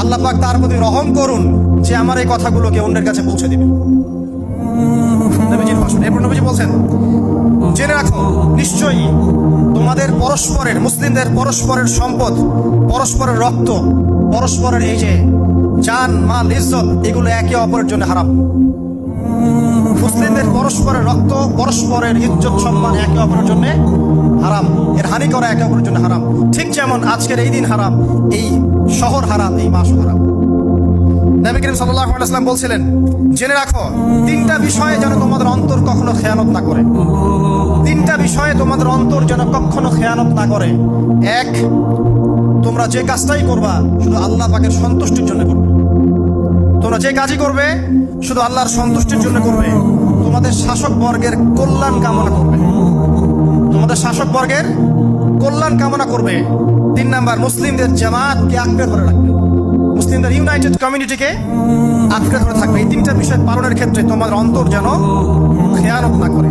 আল্লাহ পাক তার প্রতি রহম করুন যে আমার এই কথাগুলোকে অন্যের কাছে পৌঁছে দিবে। নবীজির ভাষণ। এরপর নবীজি বলছেন, জেনে রাখো নিশ্চয়ই তোমাদের পরস্পরের, মুসলিমদের পরস্পরের সম্পদ, পরস্পরের রক্ত, পরস্পরের এই যে জান মাল ইজ্জত, এগুলো একে অপরের জন্য হারাম। মুসলিমদের পরস্পরের রক্ত, পরস্পরের ইজ্জত সম্মান একে অপরের জন্য হারাম, এর হানি করা একে অপরের জন্য হারাম। ঠিক যেমন আজকের এই দিন হারাম, এই শহর হারাম, এই মাসও হারাম। নবী করিম সাল্লাল্লাহু আলাইহি ওয়াসাল্লাম বলছিলেন, জেনে রাখো তিনটা বিষয়ে যেন তোমাদের অন্তর কখনো খেয়ানত না করে। তিনটা বিষয়ে তোমাদের অন্তর যেন কখনো খেয়ানত না করে। এক, তোমরা যে কাজটাই করবা শুধু আল্লাহ পাকের সন্তুষ্টির জন্য করবে। তোমরা যে কাজই করবে শুধু আল্লাহর সন্তুষ্টির জন্য করবে। তোমাদের শাসক বর্গের কল্যাণ কামনা করবে। তোমাদের শাসক বর্গের কল্যাণ কামনা করবে। 3 নাম্বার, মুসলিমদের জামাতকে আঁকড়ে ধরে রাখবে। মুসলিমদের ইউনাইটেড কমিউনিটিকে আঁকড়ে ধরে থাকবে। এই তিনটা বিষয় পালনের ক্ষেত্রে তোমাদের অন্তর যেন খেয়ানত না করে।